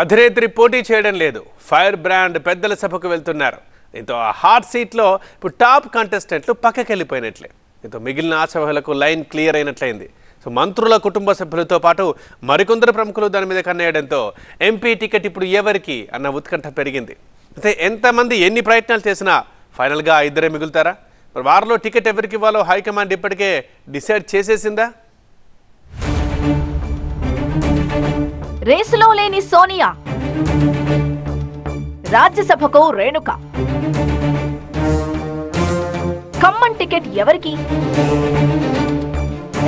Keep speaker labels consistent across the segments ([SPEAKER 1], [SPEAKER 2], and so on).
[SPEAKER 1] అధినేత్రి పోటీ చేయడం లేదు. ఫైర్ బ్రాండ్ పెద్దల సభకు వెళ్తున్నారు. దీంతో ఆ హాట్ సీట్లో ఇప్పుడు టాప్ కంటెస్టెంట్లు పక్కకి వెళ్ళిపోయినట్లే. దీంతో మిగిలిన ఆశావహులకు లైన్ క్లియర్ అయినట్లయింది. సో మంత్రుల కుటుంబ సభ్యులతో పాటు మరికొందరు ప్రముఖులు దాని మీద కన్నేయడంతో ఎంపీ టికెట్ ఇప్పుడు ఎవరికి అన్న ఉత్కంఠ పెరిగింది. అయితే ఎంతమంది ఎన్ని ప్రయత్నాలు చేసినా ఫైనల్గా ఇద్దరే మిగులుతారా? మరి వారిలో టికెట్ ఎవరికి ఇవ్వాలో హైకమాండ్ ఇప్పటికే డిసైడ్ చేసేసిందా?
[SPEAKER 2] రేసులో లేని సోనియా, రాజ్యసభకు రేణుక. ఖమ్మం టికెట్ ఎవరికి?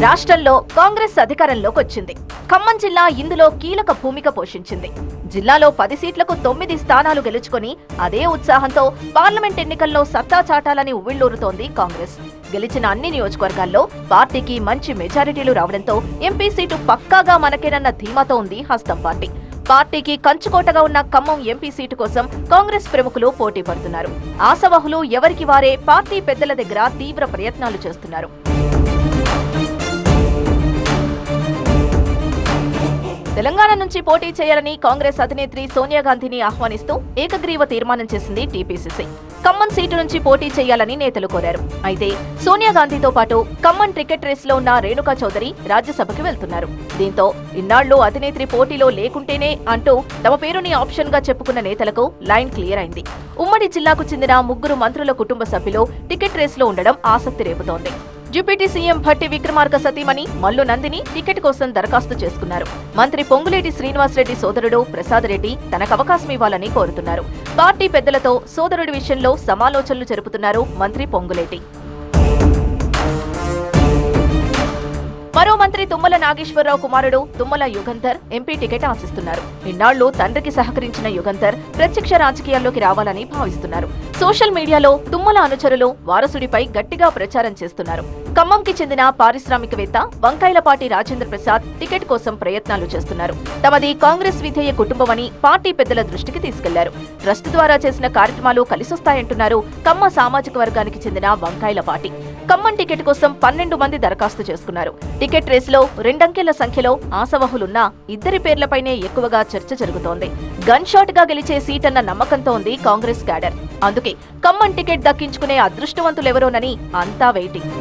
[SPEAKER 2] రాష్ట్రంలో కాంగ్రెస్ అధికారంలోకి వచ్చింది. ఖమ్మం జిల్లా ఇందులో కీలక భూమిక పోషించింది. జిల్లాలో 10 సీట్లకు 9 స్థానాలు గెలుచుకొని అదే ఉత్సాహంతో పార్లమెంట్ ఎన్నికల్లో సత్తా చాటాలని ఉవ్విళ్లూరుతోంది కాంగ్రెస్. గెలిచిన అన్ని నియోజకవర్గాల్లో పార్టీకి మంచి మెజారిటీలు రావడంతో ఎంపీ సీటు పక్కాగా మనకేనన్న ధీమాతో ఉంది హస్తం పార్టీ. పార్టీకి కంచుకోటగా ఉన్న ఖమ్మం ఎంపీ సీటు కోసం కాంగ్రెస్ ప్రముఖులు పోటీ పడుతున్నారు. ఆశావహులు ఎవరికి వారే పార్టీ పెద్దల దగ్గర తీవ్ర ప్రయత్నాలు చేస్తున్నారు. తెలంగాణ నుంచి పోటీ చేయాలని కాంగ్రెస్ అధినేత్రి సోనియా గాంధీని ఆహ్వానిస్తూ ఏకగ్రీవ తీర్మానం చేసింది టీపీసీసీ. ఖమ్మం సీటు నుంచి పోటీ చేయాలని నేతలు కోరారు. అయితే సోనియా గాంధీతో పాటు ఖమ్మం టికెట్ రేసులో ఉన్న రేణుకా చౌదరి రాజ్యసభకి వెళ్తున్నారు. దీంతో ఇన్నాళ్లు అధినేత్రి పోటీలో లేకుంటేనే అంటూ తమ పేరుని ఆప్షన్ గా చెప్పుకున్న నేతలకు లైన్ క్లియర్ అయింది. ఉమ్మడి జిల్లాకు చెందిన 3 మంత్రుల కుటుంబ సభ్యులు టికెట్ రేసులో ఉండడం ఆసక్తి రేపుతోంది. డిప్యూటీ సీఎం భట్టి విక్రమార్క సతీమణి మల్లు నందిని టికెట్ కోసం దరఖాస్తు చేసుకున్నారు. మంత్రి పొంగులేటి శ్రీనివాసరెడ్డి సోదరుడు ప్రసాద్ రెడ్డి తనకు అవకాశం ఇవ్వాలని కోరుతున్నారు. పార్టీ పెద్దలతో సోదరుడి విషయంలో సమాలోచనలు జరుపుతున్నారు మంత్రి పొంగులేటి. మరో మంత్రి తుమ్మల నాగేశ్వరరావు కుమారుడు తుమ్మల యుగంధర్ ఎంపీ టికెట్ ఆశిస్తున్నారు. ఇన్నాళ్లు తండ్రికి సహకరించిన యుగంధర్ ప్రత్యక్ష రాజకీయాల్లోకి రావాలని భావిస్తున్నారు. సోషల్ మీడియాలో తుమ్మల అనుచరులు వారసుడిపై గట్టిగా ప్రచారం చేస్తున్నారు. ఖమ్మంకి చెందిన పారిశ్రామికవేత్త వంకాయలపాటి రాజేంద్ర ప్రసాద్ టికెట్ కోసం ప్రయత్నాలు చేస్తున్నారు. తమది కాంగ్రెస్ విధేయ కుటుంబమని పార్టీ పెద్దల దృష్టికి తీసుకెళ్లారు. ట్రస్ట్ ద్వారా చేసిన కార్యక్రమాలు కలిసొస్తాయంటున్నారు కమ్మ సామాజిక వర్గానికి చెందిన వంకాయలపాటి. ఖమ్మం టికెట్ కోసం 12 మంది దరఖాస్తు చేసుకున్నారు. టికెట్ రేసులో 2 అంకెల సంఖ్యలో ఆశావహులున్నా ఇద్దరి పేర్లపైనే ఎక్కువగా చర్చ జరుగుతోంది. గన్ షాట్ గా గెలిచే సీట్ అన్న నమ్మకంతో ఉంది కాంగ్రెస్ క్యాడర్. అందుకే ఖమ్మం టికెట్ దక్కించుకునే అదృష్టవంతులెవరోనని అంతా వెయిటింగ్.